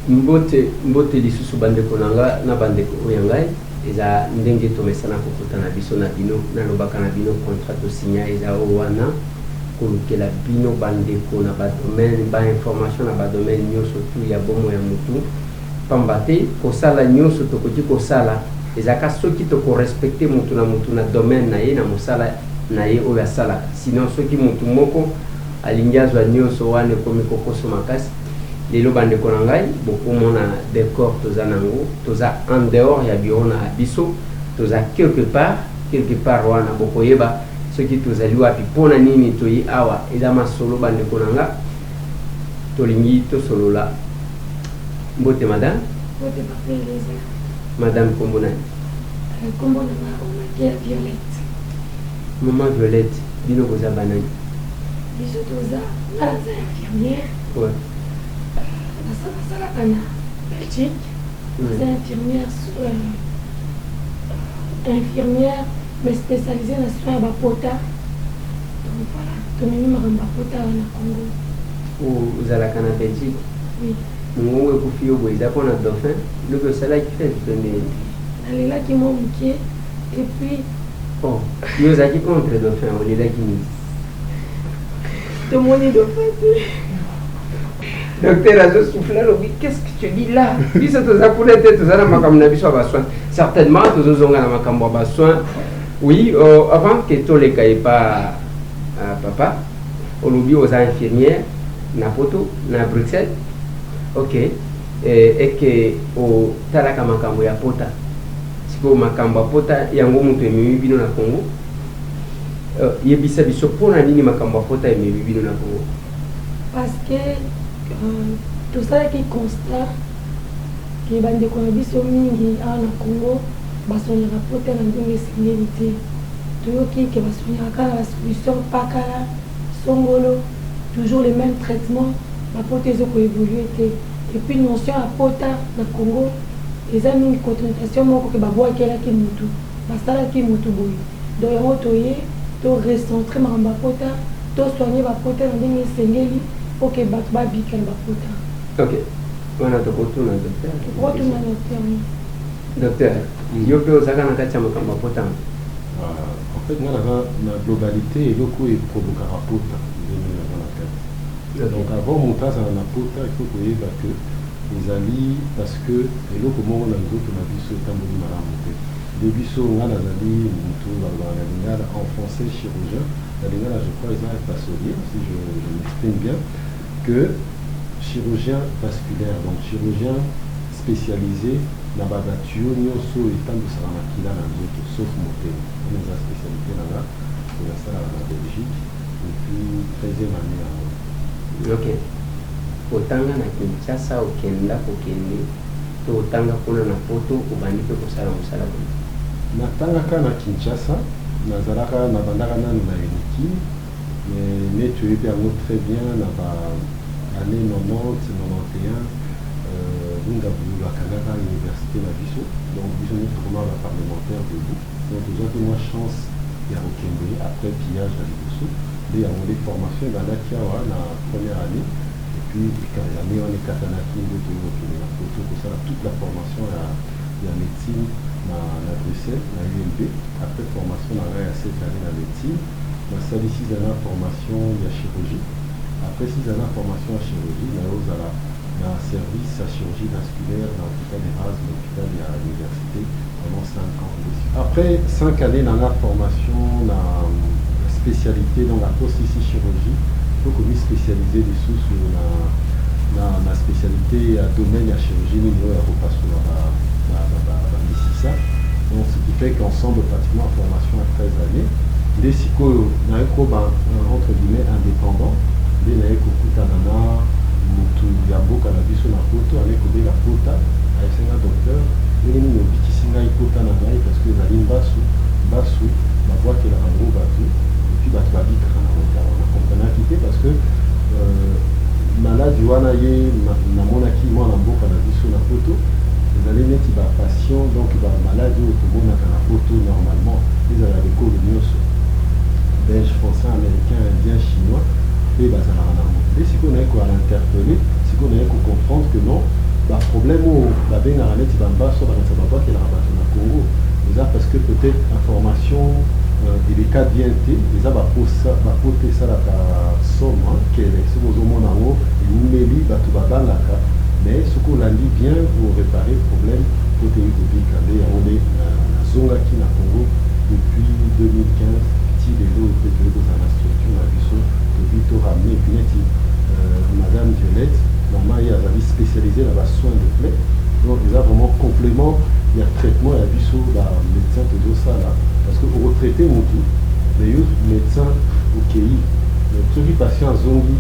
mbote lisusu bandeko nanga na bandeko oyo ngai eza ndenge tomesana kokutana biso na bino nalobaka na bino contrat tosigna eza oyo wana kolukela bino bandeko na badomaine bainformation na badomaine nyonso tu ya bomo ya motu pamba te kosala nyonso tokoki kosala ezaka soki tokorespecte motu na domaine na ye na mosala na ye oyo asalaka sinon soki motu moko alingi azwa nyonso wana ekomi kokoso makasi lelo bandeko na ngai bokomona décor toza nango toza en dehors ya biro na biso toza quelque part wana bokoyeba soki tozali wapi mpona nini toyi awa eza masolo bandeko na nga tolingi tosolola mbote madame Mbote papa Elisa. madame kombo nani Kombo na Makia Violette. maman Violette bino boza banani Biso toza naza infirmière. ouais. nasalaka na Belgique. Naza infirmière mais spécialisée na soin ya bapota. Donc voilà, tomemi makambo bapota na Congo. ozalaka na Belgique Oui. mongongo ekufi yo boye eza mpona dauphin loki osalaki fete tondeni nalelaki mwa moke et puis yo ozalaki contre dauphin olelaki nini tomoni dauphin te. docteur azosouffle alobi qu'est-ce que tu dis là biso toza kuna te toza na makambo na biso ya basoin certainement tozozonga na makambo ya basoin oui avant que toleka epa papa olobi oza infirmière na poto na Bruxelles ok eke otalaka makambo ya pota sikoyo makambo ya pota yango moto ememi bino na Congo yebisa biso mpona nini makambo ya pota ememi bino na Congo parce que tosalaki constat ke bandeko na biso mingi awa na Congo basonyaka pota na ndenge esengeli te toyoki ke basonyaka kaka na basolution pakala songolo toujours les mêmes traitements bapota ezokoévolue te et puis notion ya pota na Congo eza mingi concentration moko ke babwakelaki mutu basalaki mutu boye donc yango toye to recentre makambo bapota to soigne bapota na ndenge esengeli po ke bato babika na bapota. Ok, wana tokotuna docteur. Tokotuna docteur, yo mpe ozalaka na kati ya makambo bapota. En fait nga na globalité eloko eprobokaka pota ndenge naza na kati. Donc avant moto azala na pota il faut koyeba ke ezali parce que eloko moko na nzoto na biso etamboli malamu te de biso nga nazali moto balobaka na lingala en français chirurgien na lingala je crois eza epasolier si je m'exprime bien que chirurgien vasculaire donc chirurgien spécialisé na babatio nyonso etambwisaka makila na nzoto sauf motema wana eza spécialité nanga ezasalaka na Belgique depuis 13e année yango. Ok. Otanga na Kinshasa okenda kokende to otanga kuna na poto obandi pe kosala mosala kuna natangaka na Kinshasa nazalaka na bandaka nanu na Uniki mais tu es yango très bien na ba année 90 91 bunga bululaka kaka université na biso donc biso nyonso tokoma ba parlementaire debout donc tozwaki mwa chance ya kokende après pillage na liboso nde yango nde formation ebandaki awa na première année et puis année wana ekatanaki nde toyokende na poto kosala toute la formation ya médecine na Bruxelles na ULB après formation na ngai ya 7 années na médecine nasali 6 années ya formation ya chirurgie après 6 années ya formation ya chirurgie naozala na service ya chirurgie vasculaire na hôpital Erasme hôpital ya université pendant 5 ans. Après 5 années dans la formation, la spécialité dans la post-chirurgie, il faut que nous spécialiser des sous sur la spécialité à domaine de la chirurgie, nous repasse sur la Mississa. Donc ce qui fait qu'ensemble, pratiquement en formation à 13 années, des psychos, entre guillemets, indépendants, des naïkokutanana, mutu ya mboka na biso na poto anekobenga pota ayesenga docteur ndenge nini obikisi ngai pota na ngai parce que ezali mbasu babwakela bango bato epuis bato babikaka na retard na komprenaki te parce que maladi wana ye namonaki mwana mboka na biso na poto ezali neti bapatient donc bamaladi oyo tomonaka na poto normalement ezala ekolo nyonso belge français américain indien chinois et bazalaka na moto nde sikoyo naye koala interpellé sikoyo naye kocomprendre que non problème où la benne a net bamba soit dans sa bamba qui est la rabat na Congo. Déjà parce que peut-être information et les cas bien été, déjà va poter ça la somme qui est ce que vous avez et nous mêler batu babalaka. Mais ce qu'on a dit bien pour réparer le problème côté économique, on est la zone qui na Congo depuis 2015. Les lots dans la structure la biso de ramener puis madame Violette maman est spécialisée dans les soins de plaie donc il y a vraiment complément il y a traitement il y a biso la médecin de ça là parce que pour retraiter mon tout les autres médecins au pays tous les patients zongi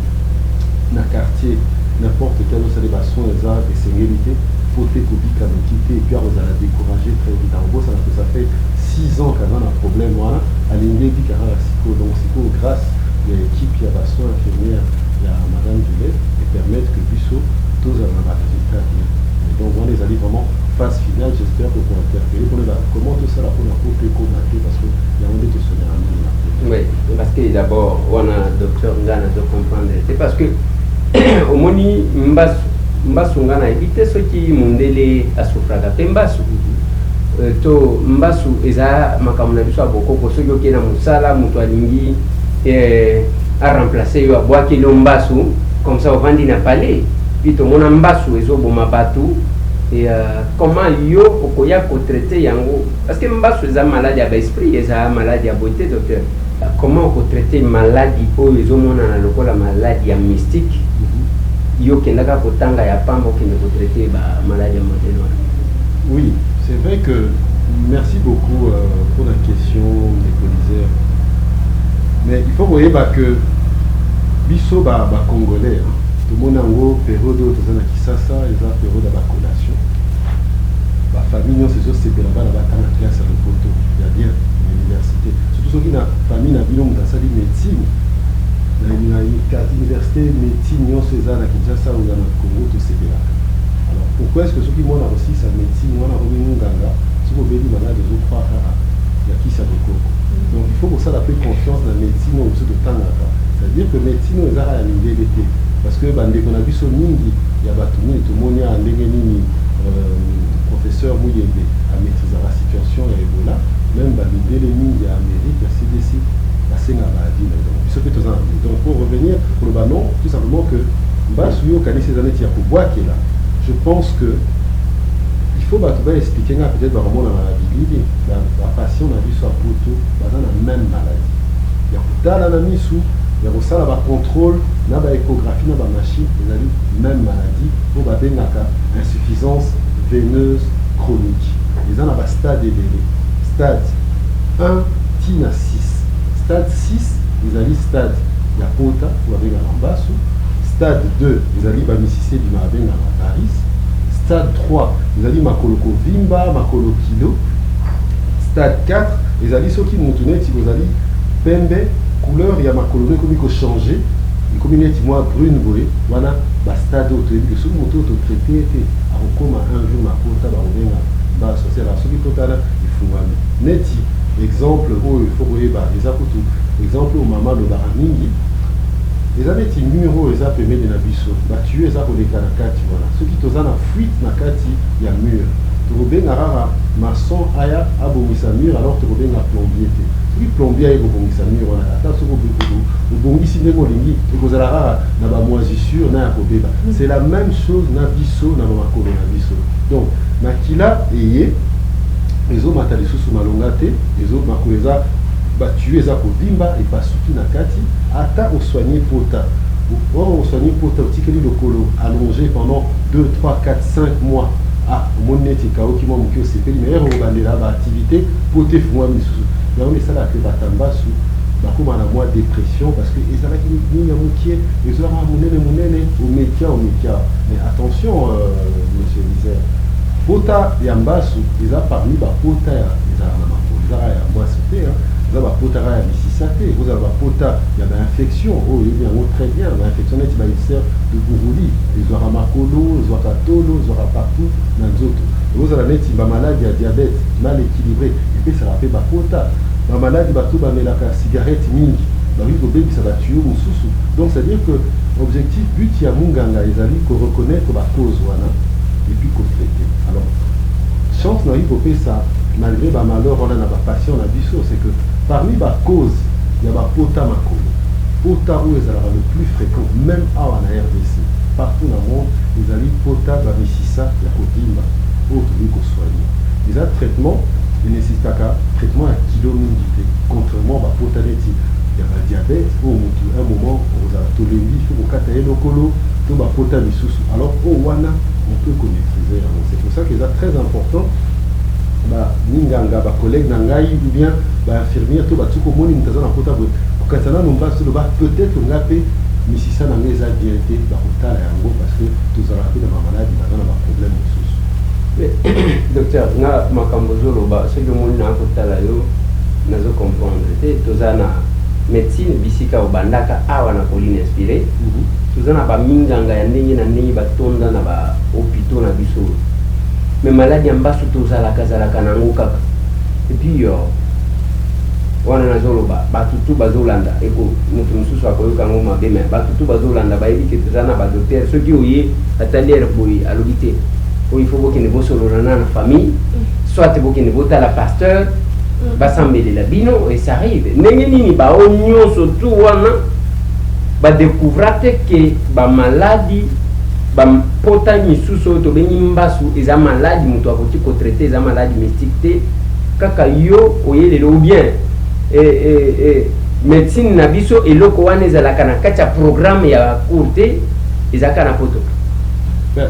dans le quartier n'importe quel autre soins des sécurités faut que à nous quitter et puis on va la décourager très vite en gros ça fait 6 ans qu'on a un problème voilà à l'indé qui a donc grâce à l'équipe qui a besoin infirmière il y a madame Juliette et permettre que Bissot tous ont un résultat bien donc on les alliés vraiment phase finale j'espère que pour interpeller pour les comment tout ça là pour la côté parce que il y a un des questionnaires oui parce que d'abord on a docteur Ngana de comprendre c'est parce que au moni mbasu ngana ibite soki mundele asufraga pembasu to mbasu eza makamuna biso aboko soki okena musala mutu alingi a remplacer yo abwaki lo mbasu comme ça ovandi na palais puis to mona mbasu ezoboma batu et comment yo okoya ko traiter yango parce que mbasu eza maladie à esprit eza maladie à beauté docteur comment on traiter maladie oyo ezomona na lokola maladie mystique yo kendaka kotanga ya pambo qui ne peut traiter ba maladie modèle. Oui, c'est vrai que merci beaucoup pour la question des colisères. Mais il faut voir que biso ba congolais tout le monde a une période où on a Kisasa et une période de collation. La famille non c'est juste c'est là-bas la classe à l'auto. Il y a bien l'université. Surtout ceux qui na famille na bilon dans sa médecine. Na université médecine non c'est ça na Kinshasa ou dans le Congo tout c'est là. Alors pourquoi est-ce que ceux qui m'ont aussi sa médecine moi na remis nganga si vous voulez malade des autres pas il y a qui ça beaucoup. Donc il faut que ça la plus confiance dans la médecine au dessus de temps là. C'est-à-dire que médecine les a à l'été parce que bande qu'on a vu son mingi il y a batumi tout le monde a ndengeni professeur Mouyembe à maîtriser la situation et Ebola même bande les mingi à Amérique à CDC à Sénabadi donc pour revenir pour le non tout simplement que Mbasuyo Kani ces années pour boire qui est là je pense que il faut expliquer peut-être vraiment la maladie la patient a vu soit poto dans la même maladie il y a dans la misou il y a ça là contrôle na ba échographie na ba machine ils ont même maladie pour ba benaka insuffisance veineuse chronique ils ont un stade élevé stade 1 tina 6 stade 6 ils ont stade ya pota pour avec la mbasu stade 2 ils ont ba misicé du mabenga la varis stade 3 ils ont makoloko vimba makolo kilo stade 4 ils ont ceux qui montunet si vous allez pembe couleur il y a ma colonie comme il faut changer il comme il est moi brune boé voilà bah stade auto et sur moto auto traité à comme un jour ma pota ba obenga ba social la soki pota là il faut aller neti exemple où il faut voir bah les apotu exemple au maman de baramingi les amis ti numéro les a permis de na biso bah tu es ça pour les kanakati voilà ceux qui toza na fuite na kati ya mur to benga rara maçon aya abomisa mur alors to benga plombier le plombier est au mur on a attention au bongisi ndenge olingi ekozala rara na ba moisissure na ya kobeba c'est la même chose na biso na makolo na biso donc makila eye ezomata lisusu malonga te ezomako eza batue eza kobimba epasuki na kati ata osoigner pota or osoigner pota otikeli lokolo allongé pendant 2, 3, 4, 5 mois ah mon neti kaoki mo muki osepeli mais obandela ba activité poté fumwa misusu donc ça là que batambasu bakoma na moi dépression parce que ezala ki ni ya mukie ezala munene au métier mais attention monsieur Misère pota ya mbasu eza parmi ba pota ya ezala na mapoliza ya mbasu te eza ba pota ya misisate vous avez ba pota ya ba infection oh il bien très bien ba infection net ba ulcère de Buruli ezala makolo ezala katolo ezala partout na nzoto vous avez net ba maladie ya diabète mal équilibré et puis ça rappelle ba pota la maladie bato bamelaka cigarette mingi bari kobebisa batuyo mosusu donc c'est à dire que objectif but ya munganga ezali ko reconnaître ba cause wana et puis ça, malgré ma malheur, on a ma passion, on a dit ça, c'est que parmi ma cause, il y a ma pota makolo. Pota où ils sont le plus fréquent, même à en RDC. Partout dans le monde, ils ont pota, bamisisa, il y a kodimba, autre lieu qu'on soigne. Les traitements, il nécessite un traitement à kilomité, contrairement à pota neti. Il y a un diabète, au un moment, on a tout le vie, il faut qu'on cataille le colo, tout ma pota misusu. Alors, au wana, on peut maîtriser. C'est pour ça que c'est très important. Ninganga, collègue nangai, ou bien infirmière, tout batuko moni mtaza na pota boy. Katana no mbaso do ba peut-être ngape misisa na ngeza bien été ba kotala yango parce que tous a rappelé ma maladie ba na ba problème sous. Docteur, nga makambo zolo ba ce que moni na kotala yo nazo comprendre. Te tozana médecine bisika obandaka awa na colline inspiré. Tozana ba minganga ya ndenge na ndenge ba tonda na ba hôpitaux na biso. Mais maladie ambaso tozalaka nango kaka. Et puis wana nazoloba batutu bazolanda eko mutu mususu akoyoka ngo mabe mais batutu bazolanda bayebi ke tozana ba docteur soki oye atalier boy alobité il faut boke ne bosolo na famille soit boke ne bota la pasteur basambele la bino et ça arrive ndenge nini ba onyo surtout wana ba découvrate que ba maladie ba pota misusu to beni mbasu eza maladie mutu akoti ko traiter eza maladie mystique te kaka yo oye lelo bien médecine na biso eloko wana ezalaka na kati ya programme ya courte ezalaka na poto.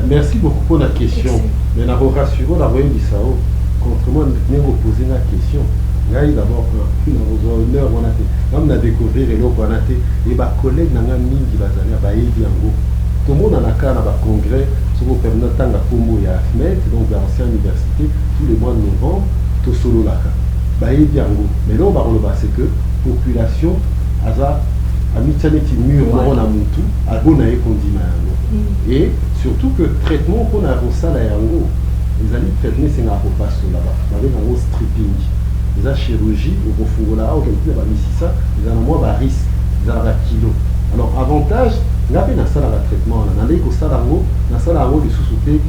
Merci beaucoup pour la question. Mais na rassurons la voyez bisao contrairement nengo poser la question. Ngai d'abord nos honneurs on a été on a découvert eloko wana te et ba collègue na nga mingi bazali ba yebi yango. Tout le monde en a cas na ba congrès sur le permanent tanga kombo ya FMET donc l'ancienne université tous les mois de novembre to solo laka. Mais là, c'est que la population a mis mur na mutu et surtout que traitement qu'on a au sala yango les alliés traitement c'est un repas là-bas avec un stripping les chirurgie au fongola au quelque part misisa ils ont moins risque ils ont kilo alors avantage n'a pas na sala de traitement on a ko sala yango na sala yango de sous-souté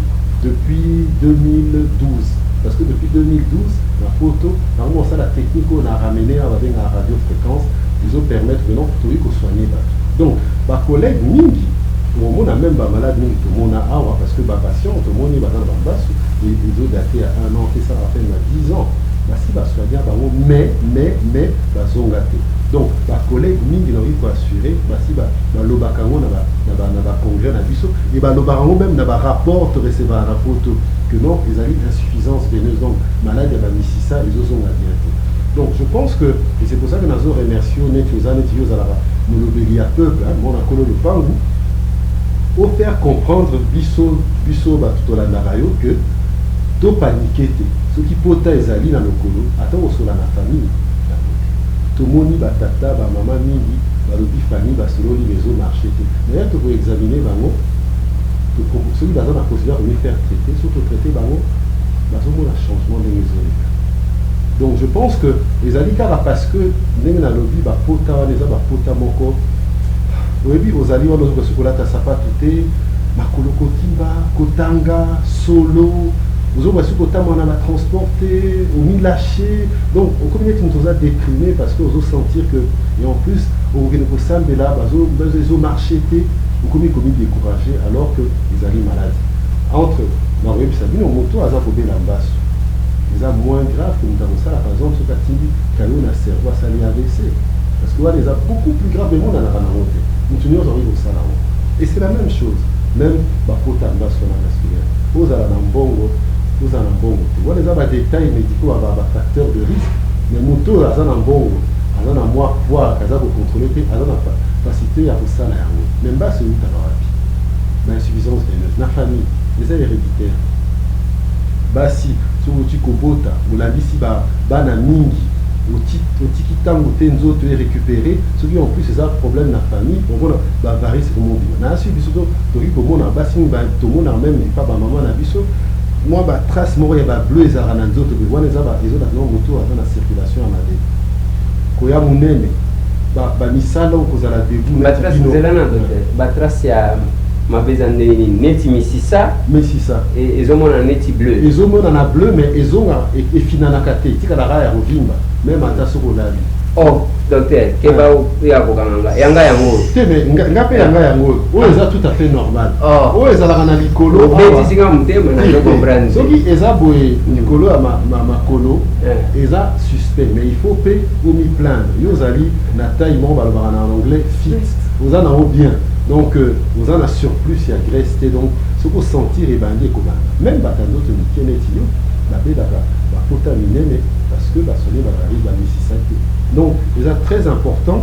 depuis 2012. Parce que depuis 2012, la photo, normalement ça la technique qu'on a ramené avec la radiofréquence, ils ont permettre de non pour soigner. Donc, ma collègue Mingi, au moment on a même pas malade Mingi, tout le monde a awa parce que ma patient, tout le monde est dans le bas, ils ont daté à 1 an, et ça a fait 10 ans. Bah si bah soigner, mais bah sont gâtés. Donc, ma collègue Mingi n'a eu quoi assurer, bah si bah l'obakango n'a pas congrès n'a vu ça, et bah l'obakango même n'a pas rapport de recevoir la photo. Que non, ils ont une insuffisance veineuse, donc malade, il y a misisa, ils ont la bientôt. Donc je pense que, et c'est pour ça que nous avons remercié nous l'obéis à peuple, mon accord le pangou, pour faire comprendre biso tout la narayo que to paniquer ce qui pota ezali dans le colo, attends au sol la famille, tout le monde batata, maman mingi, balobi famille, basolo les maisons marché. D'ailleurs, tu peux examiner vraiment. Celui qui a la possibilité de faire traiter, surtout traiter, il y a un changement des réseaux. Donc je pense que les alicats, parce que les lobby, pota, les pota moko, au début, aux alliés, on a dit que la sapatouté, makoloko timba, kotanga, solo, vous avez vu que on a transporté, on a mis lâché. Donc on communauté nous a déprimé parce que vous sentir que, et en plus, on a vu que là, ils ont marché. Vous avez découragé alors que ils allaient malades. Entre la web Sabine, on moto à Zapobé l'ambasse. Ils ont moins grave que nous avons ça, par exemple, ce Katindi, quand on a cerveau à salir AVC. Parce que là, ils ont beaucoup plus grave, mais on en a pas monté. Nous tenions en au salon. Et c'est la même chose. Même, Bakota Ambasse, on a masculin. Vous avez un bongo, vous avez un bongo. Vous avez des détails médicaux avec un facteur de risque. Mais moto, ils ont un bongo. Ils ont un mois poids, ils ont contrôlé, ils ont un capacité à faire ça là. Même pas c'est où tu as l'insuffisance veineuse, la famille, les héréditaires. Basi, sur le tikobota, ou la lisi bana mingi, au tikitango tenzo tu es récupéré, ceux qui en plus c'est ça problème de la famille, on voit la varice comme on dit. On a suivi surtout, tu ris comme on a bassin, tout le monde a même, pas maman a biso. Moi, trace mort, il y a bleu et zarananzo, tu vois les autres, dans la circulation à ma vie. Koya Mounene. Misala ou kozala debout batrace zelana docteur batrace ya mabeza ndeni neti misisa mais si ça et ezomona neti bleu ezomona na bleu mais ezonga efinanaka te tikalaka ya kovimba même ata soki olali. oh docteur keba ya kokanga yanga yango te mais nga mpe yanga yango oyo eza tout à fait normal oyo ezalaka na likolo obetisinga motema na comprendre soki eza boye likolo ya makolo eza suspect mais il faut mpe omi plaindre yo ozali na taille moko balobaka na anglais fixe oza nango bien donc oza na surplus ya graisse te donc soki osentir ebandi ekobanda même bato nzoto mike neti yo babelaka bapota minene parce que basone bazali bamisisa te donc eza très important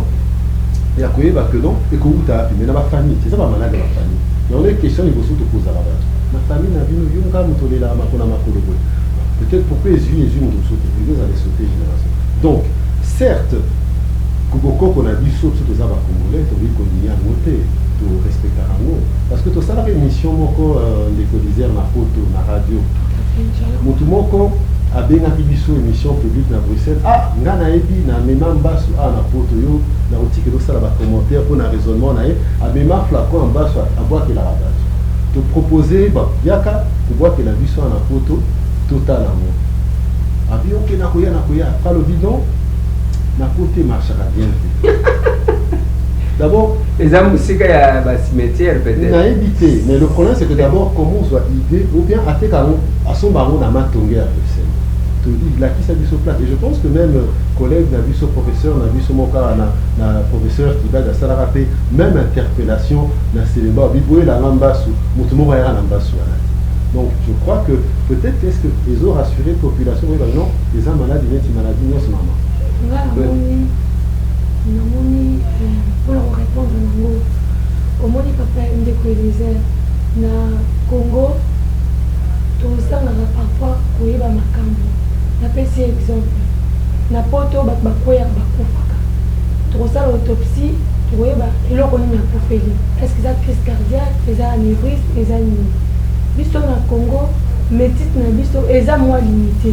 ya koyeba que donc ekouta wapi mais na bafamille eza bamalade ya bafamille yango question liboso tokozala bato na famille na bino yo nga moto olelaka makolo makolo boye peut-être pourquoi ezwi moto te ezali sauter génération donc certes kokoko na biso biso toza bacongolais tokoki konia yango te torespectaka yango parce que tosalaka émission moko ndeko lisere na poto na radio motu moko abengaki biso émission publique na Bruxelles nga nayebi na mema mbaso na poto yo na otiki tosala bacommentaire mpo na raisonnement na ye amema flacon ya mbaso abwakelaka bato topropose yaka kobwakela biso na poto totala yango abi oke nakoya alobi non na poto marchaka bien te d'abord eza musika ya cimetière peut-être nayebi te mais le problème c'est que d'abord comment ozwa idée ou bien ateka yango asomba yango na matonge ya Bruxelles lakisa biso plate et je pense que même collègue na biso professeur na biso mokara na professeur Kibada asalaka mpe même interpellation na selemba biboyelanga mbasu motu moko ayaka na mbasu wana donc je crois que peut-être est-ce que ezo rassurer population oyeba non eza maladi neti maladi nyonso mama nga namoni mpona korépondre nango omoni papa ndeko Eliezer na Congo tosangaka parfois koyeba makambo napesi exemple na poto bato bakweyaka bakufaka tokosala autopsie tokoyeba eloko nini akufeli est-ce que eza crise cardiaque eza anévrisme eza nini biso na Congo médecine na biso eza mwa limité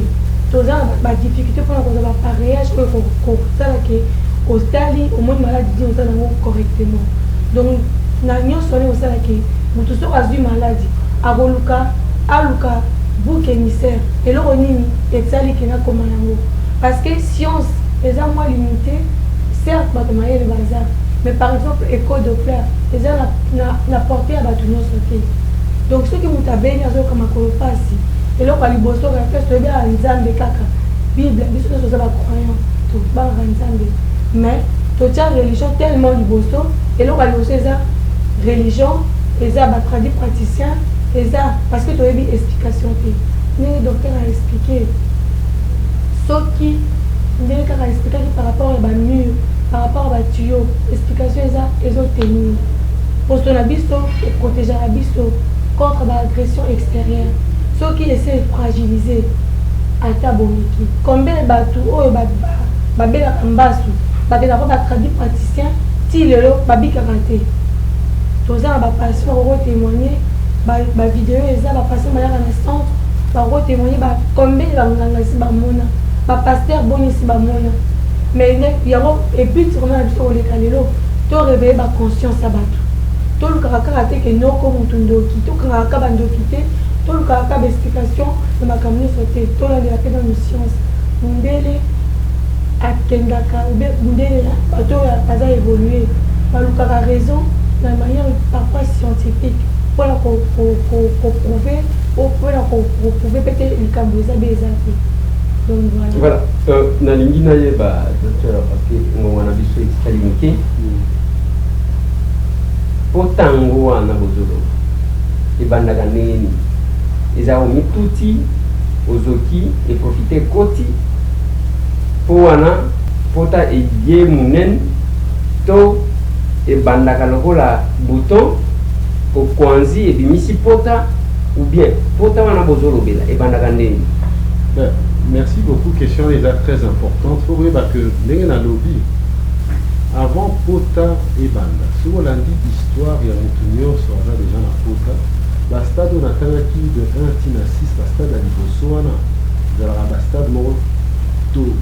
toza na badifficulté mpona kozwa bapareillage oyo kosala ke ostali omoni maladi di osala yango correctement donc na nyonso wana osala ke moto soki azwi maladi aluka bouc émissaire eloko nini esali kenga koma yango parce que science eza mwa limité certes bato mayele baza mais par exemple école de fleur eza na porté ya bato nyonso te donc soki moto abeni azoyoka makolo pasi eloko ya liboso kafes toyebaka nzambe kaka bible biso nyonso oza bacroyant tobangaka nzambe mais totia religion tellement liboso eloko ya liboso eza religion eza batradi praticien eza parce que toyebi explication te ndenge docteur a expliqué soki ndenge kaka explikaki par rapport ya bamur par rapport ya batuyo explication eza ezotenir posto na biso eprotégeaka biso contre baagression extérieure soki ese fragiliser ata bomiki combien bato oyo babelaka mbasu bakendaka batradi praticien ti lelo babikaka te toza na bapatient bakokotémoigner bavideo eza bapatient bayaka na centre bakotémoigner combien banganga esi bamona bapaster boni esi bamona mais yango ebut koma na biso koleka lelo to réveille baconscience ya bato tolukaka kaka te ke noko motu ndoki tokangaka ka bandoki te tolukaka ka baexplication na makambo nyonso te tolandela mpe nano science mundele akendaka mundele bato oyo aza évolue balukaka raison na manière parfois scientifique mpona koprouve mpona koprouve pete likambo eza be eza te donc voilà nalingi nayeba docteur parce que ngonga na biso etikali mike mpo ntango wana bozoloba ebandaka ndenge nini eza omituti ozoki eprofite koti mpo wana pota ebie munene to ebandaka lokola bouton okwanzi ebimisi pota ou bien pota wana bozolobela ebandaka ndenge. Merci beaucoup, question est très importante. Il faut voir que dans lobby, avant Pota et Banda, si on a dit histoire, il y a un sur déjà dans Pota, la stade on a qui de 1 à 6, la stade à Libosoana, la stade mort, tout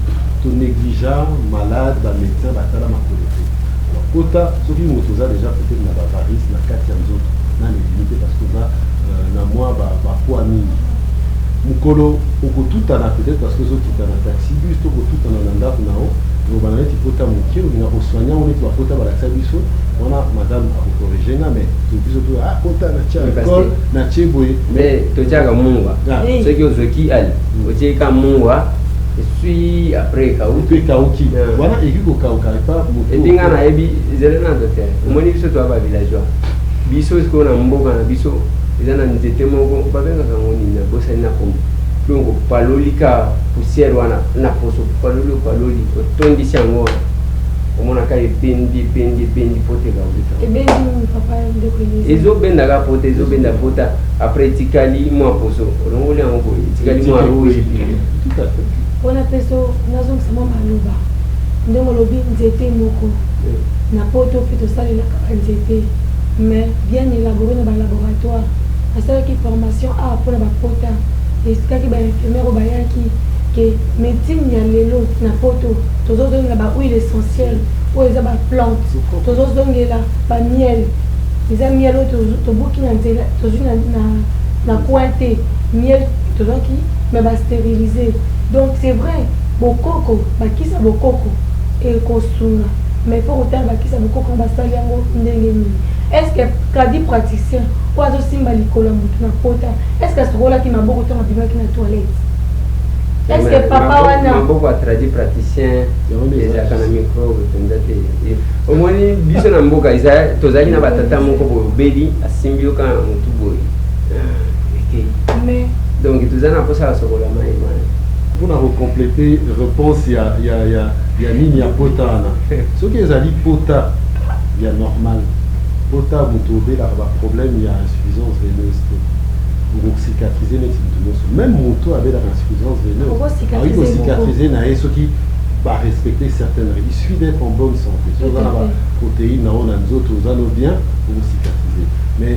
négligeant, malade, la médecin, la tala ma collecte. Alors Pota, ceux qui m'ont déjà peut-être la varice, la 4e autres, na limité parce que ça na moi ba poids mingi mukolo okotutana peut-être parce que ozokita na taxi bus to okotutana na ndako nao lobana neti pota mokie olinga kosoigna ngo neti bapota balakisa biso wana madame akokorige nga mais biso to pota na tia alcool na tie boye mais totiaka mungwa soki ozwaki ali otieka mungwa esui après mpe kauki wana eki kokauka epa etinga nayebi zele na docteur omoni biso toya bavillageois biso sikoyo na mboka na biso eza na nzete moko babengaka ngo nini nabosani na kombi donc opaloli ka poussière wana na poso opaloli otondisi yango wana omonaka ebendi poteka ezobendaka pota ezobenda pota après etikali mwa poso olongoli yango boye etikali mwa rouge wana peso nazongisa mwa maloba ndenge olobi nzete moko na poto mpe tosalelaka banzete mais bien élaboré na balaboratoire asalaki formation a mpona bapota esikaki bainfirmière oyo bayaki ke médecine ya lelo na poto tozozongela bahuile essentielle oyo eza baplante tozozongela bamiel eza miel oyo tobuki na nzela tozwi na coin te miel tozwaki mais basterilize donc c'est vrai bokoko bakisa bokoko ekosunga mais fo kotala bakisa bokoko basali yango ndenge nini est ce que kadi praticien oyo azosimba likolo ya motu na pota est ce que asokolaki maboko ntango abimaki na toilette est ce que papa wana maboko atradi praticien ezalaka na microbe mpenza te omoni biso na mboka tozalaki na batata moko boye obeli asimbi yo kaka na motu boye donc toza na mposa basokola mai pour compléter réponse ya nini ya pota wana soki ezali pota ya normal pota moto obelaka baproblème ya insuffisance veineuse te okocicatrize neti moto nyonso même moto abelaka insuffisance veineuse akoki kocicatrize na ye soki barespecte certaines règles il suffit d'être en bonne santé so oza na baprotéine nao na nzoto ozano bien okocicatrize mais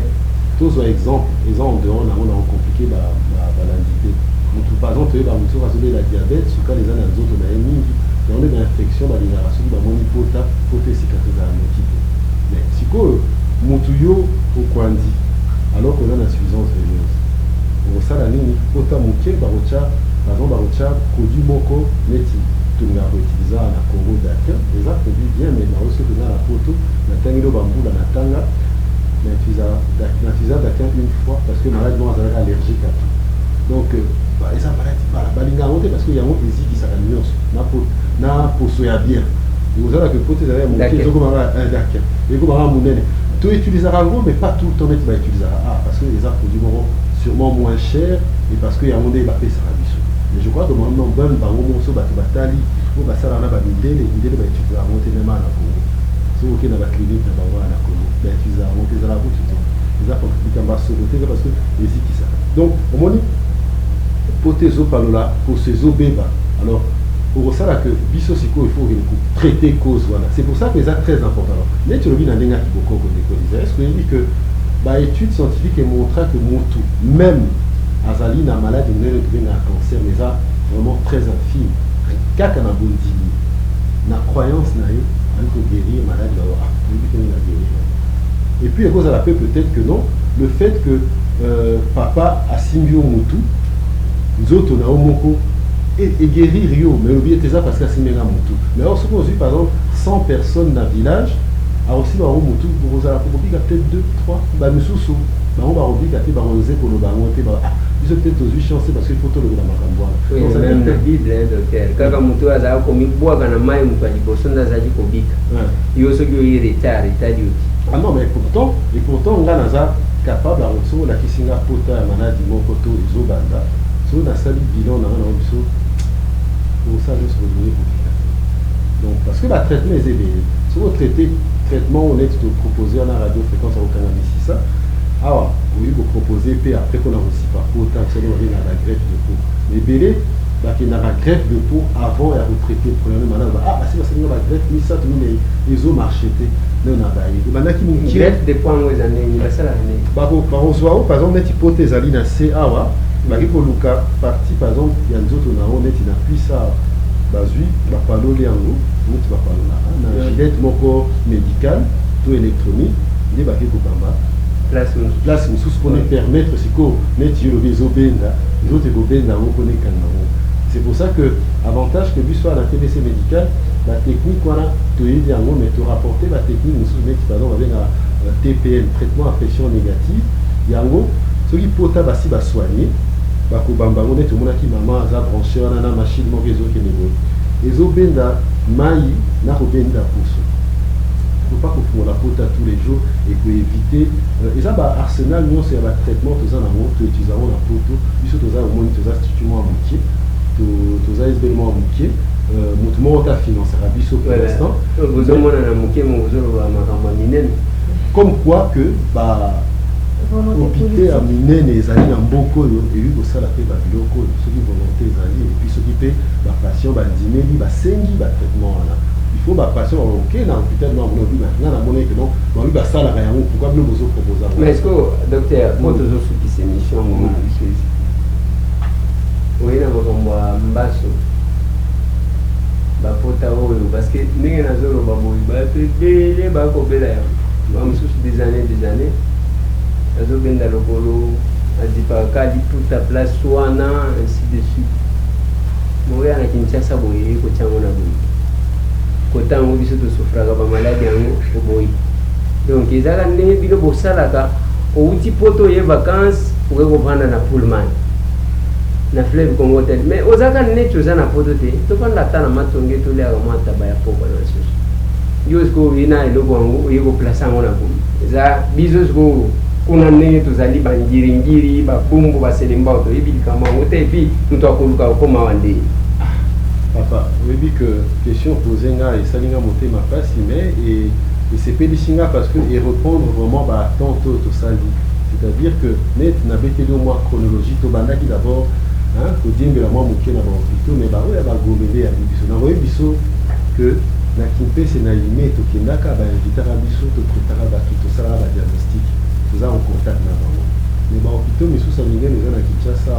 tozwa exemple eza en dehors nango nao compliqué balandité motu par exemple toyeba motu soki azobela diabète sukali eza na nzoto na ye mingi yango nde bainfection balingaka soki bamoni pota esicatrizaka noki te mais sikoyo motu yo okwandi alors koza na insuffisance veineuse okosala nini pota moke bakotya par exemple bakotya produit moko neti tolingaka koutiliza na congo dakin eza produit bien mais nao soki eza na poto natangi lo bambula natanga nautiliza dakin une fois parce que malade moko azalaka allergique à tout donc eza maladi balingaka yango te parce que yango ezikisaka nyonso na poso ya bien ozalaka poto ezala ya moke ezokomaka dakin ekomaka monene toutilisaka yango mais pas tout le temps neti bautilisaka parce que eza produit moko sûrement moins cher et parce que yango nde bapesaka biso mais je crois que maintenant bango moso bato batali oyo basalaka na bamindele bautilisaka yango te mema na congo soki oke na baclinique na bango na congo bautilisaka yango te ezalaka kutu te eza likambo ya solo te parce que ezikisaka donc omoni pote ezopalola poso ezobeba alors okosala que biso sikoyo il faut traiter cause wana c'est pour ça que eza très important alors neti olobi na ndenge ya kibokoko ndekoliza est ce que oyebi que baétude scientifique emontra que motu même azali na maladi monene tobengaka cancer mais eza vraiment très infime kaka na bondimi na croyance na ye ali koguérir maladi oyebi tenge na guérir et puis ekozala pe peut-être que non le fait que papa asimbi yo motu nzoto na yo moko et guérir yo mais obi eza parce que asimbenga motu mais alors soki ozwi par exemple 100 personnes na village aosi bango motu bokozala kokobika peut-être 2 3 bamisusu bango bakobika te bakoze koloba yango te biso peut-être tozwi chance parce que faut tolobela makambo wana même na bible docteur kaka motu azala komibwaka na mai moto ya liboso nde azali kobika yo soki oyi retard etali oti ah non mais pourtant nga naza capable ya soki olakisi nga pota ya maladi moko to ezobanda soki nasali bilan na nga na biso okosala nyonso kolingi kobika donc parce que batraitement eza ebele soki otraite traitement honnête toproposé wana radio fréquence akokanga misisa awa oyi kopropose mpe après mpona kosipa pota solo babenga la greffe de peau ebele bakendaka greffe de peau avant ya kotraite problème malade basi basalinga bagreffe misato mine ezomarche te nde na baye ebandaki greffe de peau yango eza ndenge basalaka ndenge bakozwa o par exemple neti pota ezali na se awa baki koluka parti par exemple ya nzoto na o neti na puise awa bazwi bapaloli yango neti bapalolaka na gilette moko médicale to électronique nde baki kokamba place mosusu mpona permettre sikoyo neti yo lobi ezobenda ezote kobenda yango mpona ekanga yango. C'est pour ça que avantage que biso na TBC médical la technique wana toyebi yango mais to rapporter la technique mosusu neti pardon babenga TPN, traitement à pression négative yango soki pota basi basoigner bakobamba yango neti omonaki mama aza branché wana na machine moko ezokende boye ezobenda mai na kobenda puso. Il ne faut pas qu'on la pota tous les jours et pour éviter et ça bah arsenal nous c'est un traitement tous en amont tu utilises la poto biso tous au moins tous instruments à moitié tous éléments à moitié mutumo ta financera biso pour l'instant vous avez mon moitié mon vous avez comme quoi que bah hôpital à minene ezali na mboko yo et lui ça la fait ba biloko ceux qui volonté ezali et puis ceux qui paient ba patient ba dîner li ba sengi ba traitement là. Il faut ma passion ok dans l'hôpital non on dit maintenant la monnaie que non on lui ça la rien pourquoi nous vous proposons. Mais est-ce que docteur moi toujours sous qui émission moi oui na bokomba mbaso ba pota oyo parce que ndenge na zolo ba boy ba bele ba ko bela ya ba mususu des années azo benda lokolo adi pa kali toute ta place wana ainsi de suite moya na Kinshasa boye ko chango na boye kotango biso to sufraga ba maladi yango boyi donc ezala ndenge bino bosalaka outi poto ye vacances oke kovanda na Pullman na fleuve Congo tel mais ozaka neti oza na poto te tofanda ata na matonge toliaka mwa taba ya poko na susu yo siko oyina eloko yango oye koplace yango na boyi eza biso siko kuna ndenge tozali bangiringiri babumbu baselemba toyebi likambo yango te epi moto akoluka okoma wandei. Papa, oui, que question posée et salinga monter ma place, mais et c'est pédichinga parce que et répondre vraiment à tantôt tout ça. C'est-à-dire que net n'a pas été au moins chronologie, tout banda qui d'abord, hein, au dire que la moi mouké n'a pas plutôt, mais bah ouais, bah gourmeder à biso. N'a voyé biso que na kimpe c'est na limé tout qui n'a qu'à bah inviter à biso tout préparer bah tout ça la diagnostic, tout ça en contact na vraiment. Mais bah plutôt mais sous ça l'ingé les gens à Kinshasa,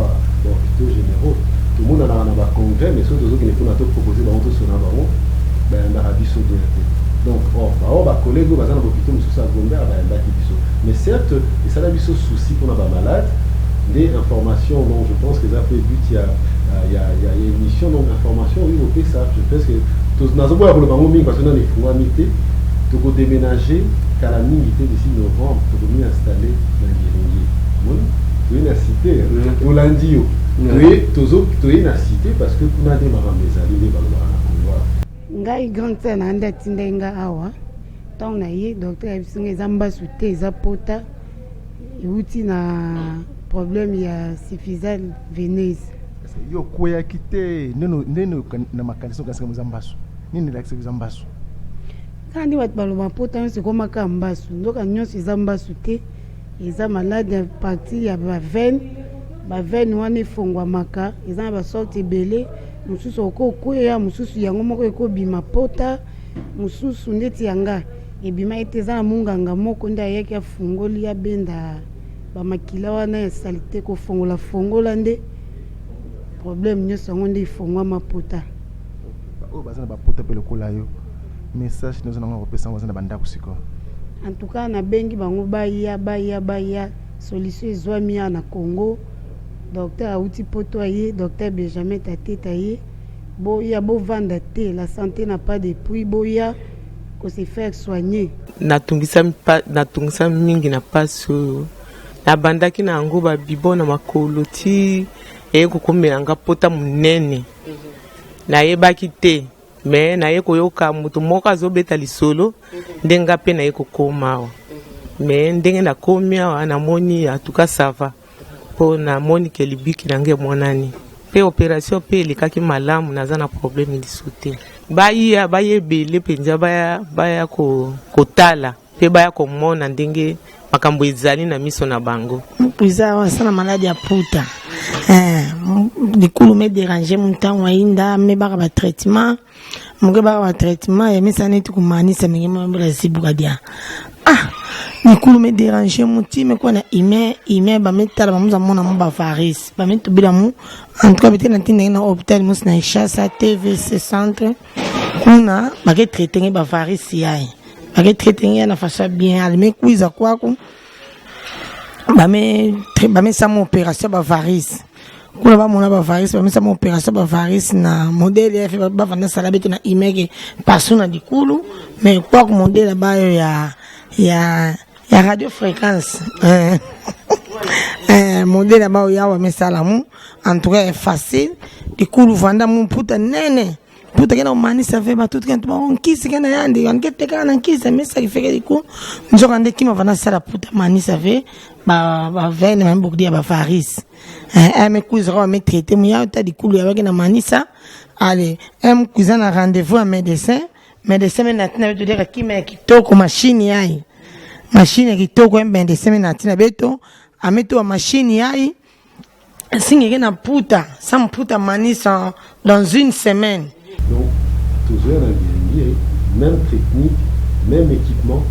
bah plutôt généraux. Tout le monde a un congrès, mais ceux qui ne peuvent pas proposer dans le baron, ben l'Arabie Saoudite. Donc, on va collègue, on va dans l'hôpital, mais ça mais certes, et ça a eu ce souci qu'on a pas malade, des informations, donc je pense que ça fait but, il y a une mission, donc information, oui, ok, ça, je pense que tous nous avons pour le baron, parce que nous avons des fonds amités, tout pour déménager, car la minité d'ici novembre, pour venir installer dans l'Iringi. Oui, tu es la cité, au lundi. Oui, toujours tu es la cité parce que pour nous démarrer mes alliés dans ngai grande sœur na anda tindenga awa tant na ye docteur ebisinga ezamba souté ezapota euti na problème ya suffisance veineuse yo koya kite neno na makanisa kasi mzambaso nini la mzambaso kandi wat baloma pota nse ko makambaso ndoka nyonso ezambaso te eza malade ya partie ya ba veine wana efongwamaka eza na basorte ebele mosusu okokwea mosusu yango moko ekobima pota mosusu ndeti yanga ebima ete eza na munganga moko nde ayaki afungoli abenda bamakila wana ya salite kofongola nde problème nyonso yango nde efongwama pota oyo baza na bapota mpe lokola yo message nozo nango kopesa baza na bandako sikoyo en tout cas nabengi bango baya solution ezwami ya na Congo. Docteur Aouti Poto aye, docteur Benjamin Tate aye, boya bo vanda te, la santé n'a pas de prix, boya qu'on se faire soigner. Natungisa mingi na paso, na bandaki na ango ba bibo na makolo ti, eko kumelanga pota munene, na yebaki te, me na yeko yoka mutu moka zobeta lisolo, ndenga pe na yeko komawa, me ndenge na komia na moni atuka sava. Na moni ke libiki nange monani pe opération pe likaki malamu naza na problème lisute baye bele penja baya kotala pe baya komona ndenge makambo ezali na miso na bango puisa wasana maladi ya puta likulu me déranger mutango ainda me baka ba traitement muke baka ba traitement ya misana tu kumanisa mingi mbela sibuka dia nikulu me déranger muti me kona ime ba metala ba muza mona mba faris ba metu bila mu en tout cas bete na tinda na hôpital musna Ishasa TVC centre kuna ba ke traiter ba faris yae ba ke traiter na fasha bien alme kuiza kwako bamesa mo opération bavaris kuna bamona bavaris bamesa mo opération bavaris na modèle ya fait bavanda sala beto na imeke pasu na dikulu mais kwa ko modèle bayo ya radio fréquence modèle bayo ya wa mesala mu en tout cas est facile dikulu vanda mu puta nene puta kena umanisa vema tutu kena tumaonkisi kena yandi ankete kana nkisa mesa kifeke diku njoka ndeki mavana sala puta manisa ve ba vene mambo kudia ba faris me kuzira me traiter mu ya ta dikulu ya bakena manisa allez kuzana rendez-vous à médecin maintenant veut dire kima kitoko machine yai machine kitoko médecin maintenant beto ameto machine yai singe na puta sans puta manisa dans une semaine. Donc, toujours dans le même technique, même équipement,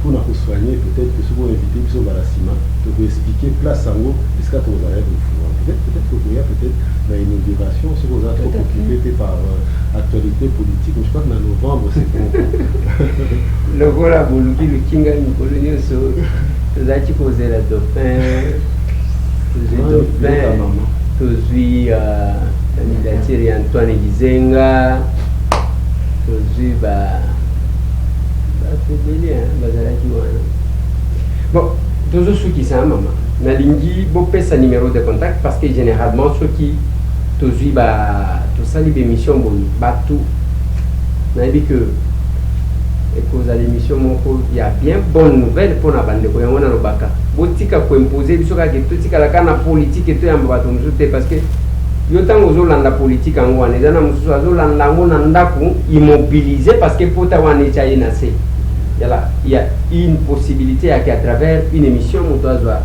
pour nous soigner, peut-être que si vous invitez sur Balassima, pour vous expliquer place en haut, est-ce que vous allez vous peut-être que vous avez peut-être une inauguration, si vous êtes trop occupé par actualité politique, je crois que en novembre, c'est bon. Le voilà, vous le dites, le Kinga, une colonie, c'est là qui causait la dauphin, tozwi candidature ya Antoine Gizenga tozwi bafedeli bazalaki wana bon tozo soki sa mama nalingi bopesa numéro de contact parce que généralement soki tozwi tosali bémission boyi batu nayebi que cause à l'émission moko il y a bien bonne nouvelle pour na bandeko yango na lobaka botika ko imposer biso ka ke totika la kana politique et to yamba bato musuté parce que yo tango zo landa politique yango wana ezana mususu azo landa ngo na ndaku immobiliser parce que pota wana echaye na se yala il y a une possibilité à travers une émission on doit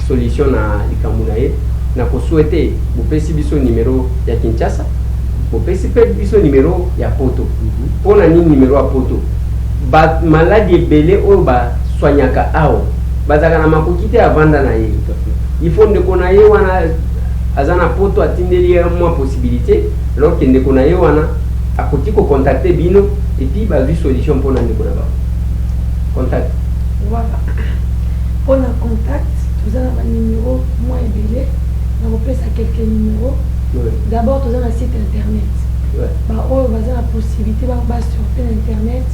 solution na likamunaye na ko souhaiter bopesi biso numéro ya Kinshasa bopesi biso numéro ya Poto pona ni numéro ya Poto ba maladie belé o ba soignaka awo bazaka na makokite avanda na ye il faut ndeko na ye wana azana Poto atindeli moi possibilité alors que ndeko na ye wana akoti ko contacter bino et puis ba vi solution pour na ndeko na ba contact voilà pour na contact vous avez un numéro moi belé on peut ça quelques numéros d'abord vous avez un site internet ba o bazana la possibilité ba sur internet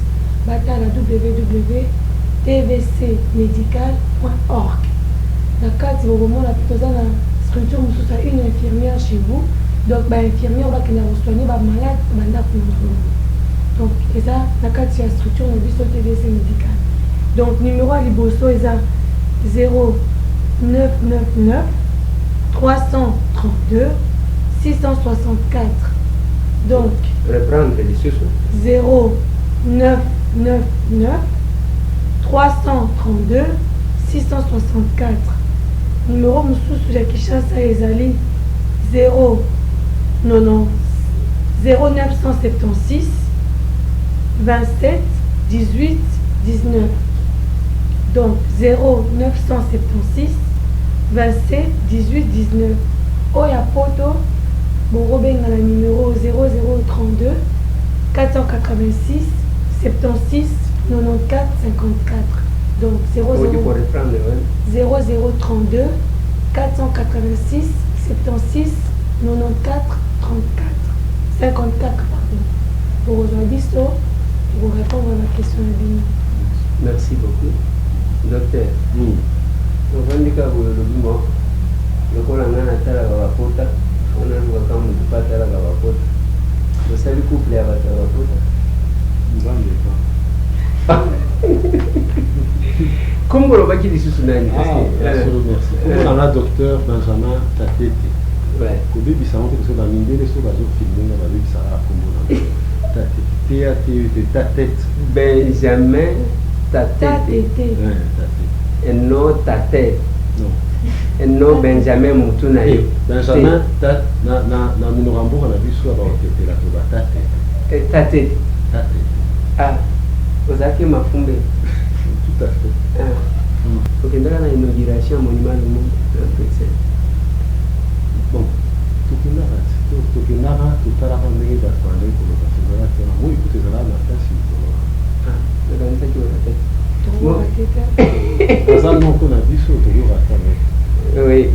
bata la www.tvcmedical.org. D'accord, si vous remontez la structure, vous avez une infirmière chez vous. Donc, l'infirmière va venir vous soigner, malade, donc, et ça, d'accord, c'est la structure de TVC Medical. Donc, numéro à Liboso est à 0999 332 664. Donc, reprendre les 0999 332 664. Numéro Moussou de Kinshasa ezali 0976 27 18 19. Donc 0976 27 18 19. Oya Poto Borobenga la numéro 0032 486 76 94 54. Donc 0032 486 76 94 34 54 pardon. Pour aujourd'hui pour répondre à la question de Bino. Merci beaucoup. Docteur. On va dire que le colonel Natala Gavapota, on a vu comme le Patala Gavapota. Vous savez, couple à Gavapota. Comment on va dire que c'est un on a docteur Benjamin Tatete. Ouais. Au début, ça montre que c'est dans l'idée de ce bateau filmé, on va dire que ça a Tatete. Tatete. Benjamin Tatete. Et non Tatete. Non. Et non Benjamin Moutunaï. Benjamin Tat, na Minorambo, on a vu soit dans la Toba Tatete. Tatete. Tatete. Ah, vous avez ma fumée. Tout à fait. Donc, il y a une inauguration monument du monde. Bon, tout le monde a ramené la famille pour le festival. Oui, écoutez, là, la place, ah, le 27 qui va la tête. Oui,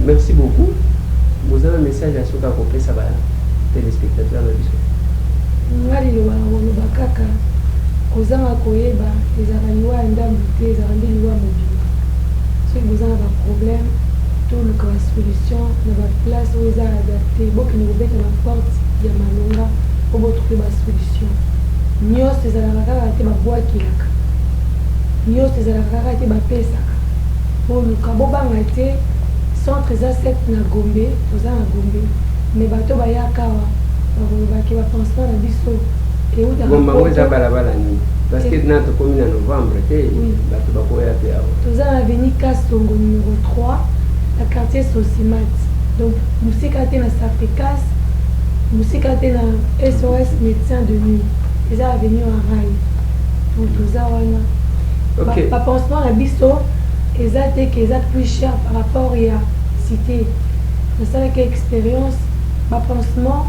merci beaucoup. Vous avez un message à ce qu'a coupé ça va téléspectateurs na biso. Ngali lo ba kaka kozanga koyeba ezaka liwa ndambu te ezaka nde liwa mobimba soki bozanga baproblème toluka basolution na baplace oyo eza adapté bokende kobeta baporte ya malonga po botrouve basolution nyonso ezalaka kaka te babwakilaka nyonso ezalaka kaka te bapesaka poluka bobanga te centre eza set na Gombe toza na Gombe mais bato bayaka awa bakolobaki bapansement na biso eutaka eza balabala nini parce que na tokomi na novembre te bato bakoya te awa toza na avenue Kasongo numéro 3 na quartier Sosimat donc mosika te na Safricas mosika te na SOS médecin de nuit eza avenue Arai donc toza wana bapansement na biso eza te ke eza plus cher par rapport ya cité nasalaki expérience bapansement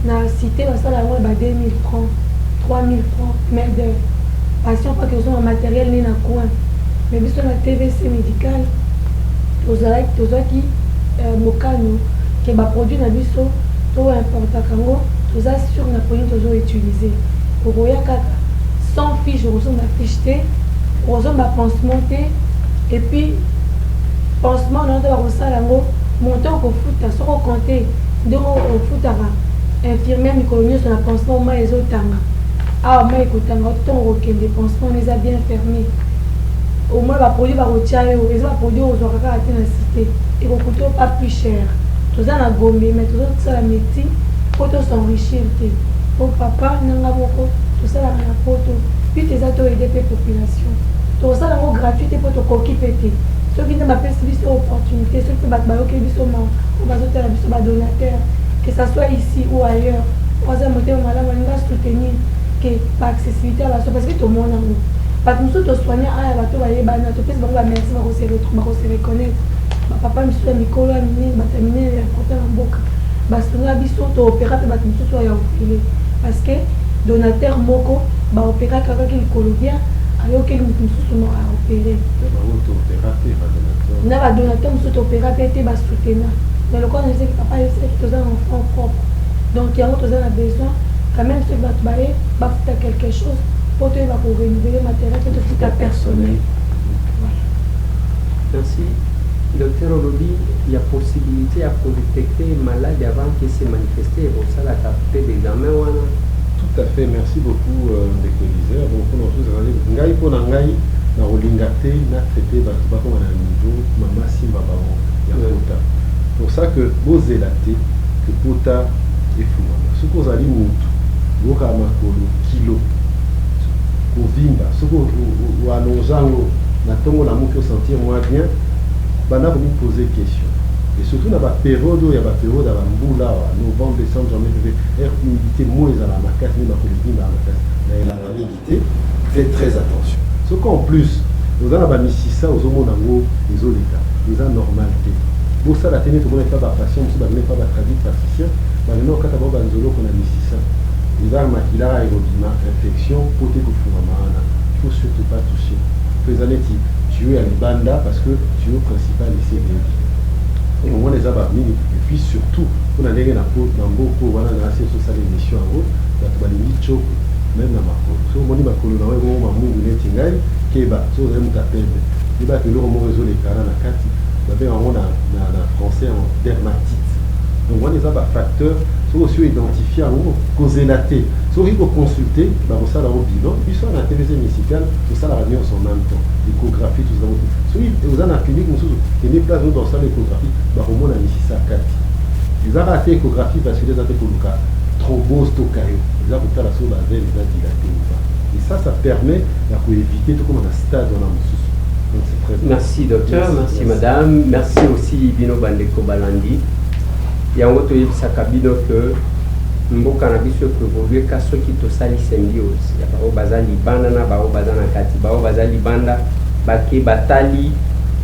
na cité basala yango ba 2000 francs 3000 francs main d'œuvre patient pas que ont un matériel ni na coin mais biso na TVC médical tozalaki mokano ke baproduit na biso to importaka yango toza sur na produit tozo utiliser okoya kaka sans fiche okozomba fiche te okozomba pansement te et puis pansement na nde bakosala yango montant okofuta soko okonte ndenge ofutaka infirmière mikolo nyonso na pansement ma ezotanga awa ma ekotanga otongo okende pansement eza bien fermé au moins baproduit bakotia yo eza baproduit ozwaka kaka te na cité ekokuta pas plus cher toza na Gombe mais tozosala médecine po tosenrichir te po papa nanga moko tosalaka na poto puis eza toyede mpe population tozosala yango gratuit te po tokoki mpe te soki nde bapesi biso opportunité soki mpe bato bayoki biso ma o bazotala biso badonateur que ça soit ici ou ailleurs oza motema malamu alinga soutenir que baaccessibilité ya baso parce que tomona yango bato mosusu tosoigne aya bato bayebana topesi bango bamerci bakose reconnaître bapapa misusu ya mikolo ya minene bato ya minene ya kota na mboka basonga biso toopera mpe bato mosusu ya ofele parce que donateur moko baopera kakaki likolo bien ayoki moto mosusu no aopere na badonateur mosusu toopera mpe te basoutenant mais le corps ne sait que papa est un enfant propre donc il y a besoin quand même ce bato baye bafuta quelque chose pour te va pour renouveler matériel que tout à personnel. Merci. Docteur Olobi, il y a possibilité à détecter malade avant qu'il se manifeste et pour ça la capter d'examen wana. Tout à fait, merci beaucoup d'écoliseur. Donc on a tous regardé ngai pour ngai na olingate na traité bato ba comme na niveau mama simba ba ya kota. Pour ça que bozelaté que pota et fuma. Ce qu'on a dit mutu boka makolo kilo kovimba ce qu'on wanozango na tongo la muki sentir moins bien bana vous poser question et surtout na ba période ya ba période ya mbula novembre décembre janvier février humidité moins à la makasi ni ba kolivimba la makasi na la humidité faites très attention ce qu'en plus nous avons ba misisa ozomona ngo ezolika eza normalité pour ça la tenue tout le monde n'est pas patient monsieur ba n'est pas ba traduit praticien ba non kata ba nzolo kona misisa Izar makila aérodima infection côté kufumamana il faut surtout pas toucher faisant tu es à libanda parce que tu es principal ici et au moins les abamini et puis surtout on a na po na mboko wana na assez social émission en haut la balimi choko même na makolo so moni makolo na wewe mo mungu neti ngai keba so za mutapembe iba que le romo réseau les cara na kati ba be on na français en dermatite donc on les a facteurs aussi identifié à nous, causer la thé. Si on peut consulter, bah on ça là au bilan, puis soit la TVC municipale, tout ça la radio en même temps, l'échographie, tout ça. Si vous avez un clinique, nous sommes des places dans ça l'échographie, bah au moins on a mis ça 4. Ils ont raté l'échographie parce que les ont fait pour le cas thrombose, tocayo, ils ont fait la sauce à veille, ils ont dilaté ou pas. Et ça permet d'éviter tout comme un stade dans la moussous. Donc c'est très bien. Merci docteur, merci madame, merci aussi Bino Bandeko Balandi. Yango to yebisaka bino ke mboka na biso evoluer ka soki tosali symbiose ya bao baza libanda na bao baza na kati bao baza libanda bake batali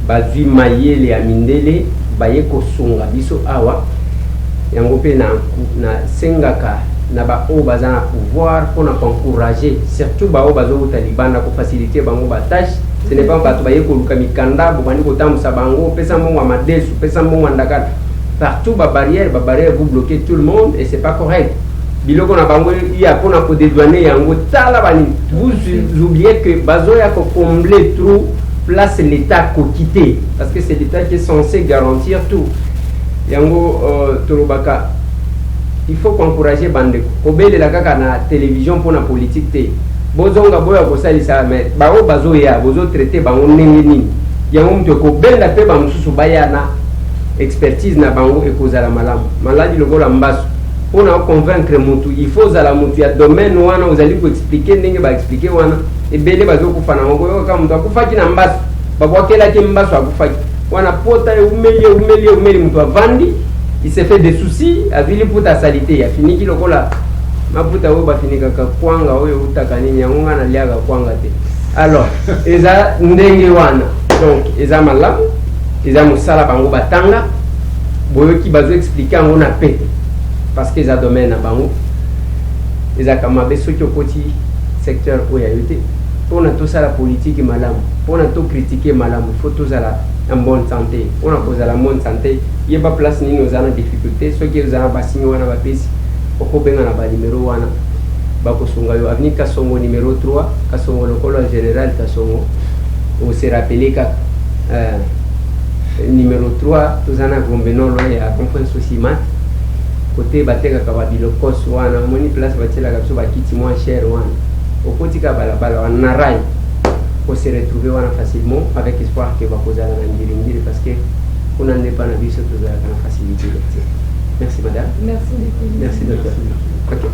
bazwi mayele ya mindele baye kosunga biso awa yango pe na sengaka na bao baza na pouvoir pour na encourager surtout bao bazo uta libanda ko faciliter bango ba tâche Ce n'est pas bato baye koluka mikanda bobandi kotambusa bango pesa mbongo madesu pesa mbongo ndakala partout ba barrière vous bloquez tout le monde et c'est pas correct. Biloko na bango ya pona ko dédouaner yango tala bani. Vous oubliez que bazoya ko combler trop place l'état ko quitter parce que c'est l'état qui est censé garantir tout. Yango torobaka il faut encourager bandeko. Kobele la kaka na télévision pour la politique té. Bozonga boya ko salisa mais bao bazoya bozo traiter bango ndenge nini. Yango mto ko benda pe ba mususu bayana expertise na bango e kozala malamu. Maladi lokola mbaso. Pour na convaincre mutu il faut zala mutu ya domaine wana uzali ko expliquer ndenge ba expliquer wana e bele bazo kufana ngo yo kama mtu akufaki na mbaso. Babwakela ke mbaso akufaki. Wana pota umeli mtu avandi. Il s'est fait des soucis, a vu puta salité, il a fini qui lokola maputa oba fini kaka kwanga oyo utakani nyangonga na liaga kwanga te. Alors, eza ndenge wana. Donc, eza malamu, eza musala bango batanga, boyo ki bazo expliquer ngo na pete. Parce que eza domaine na bango. Eza kama beso ki okoti secteur oya yote. Pona to sala politique malamu, pona to critiquer malamu, faut to sala en bonne santé. On a posé la bonne santé. Il n'y a pas place ni nous avons difficulté. Ceux qui nous avons passé nous avons passé. Au Kobenga na ba numéro wana. Bako songa yo avenue Kasongo numéro 3, Kasongo lokolo général Kasongo. On s'est rappelé que numéro 3 tous ana gombeno lo ya conférence Simat. Côté bateka kababilo kos wana moni place batela kapso bakiti moins cher wana. Au côté ka balabala wana rai. Pour se retrouver facilement avec espoir que va poser la Nangiri parce que on n'en est pas en vie sur toute la facilité. Merci madame. Merci docteur. Merci docteur. Ok.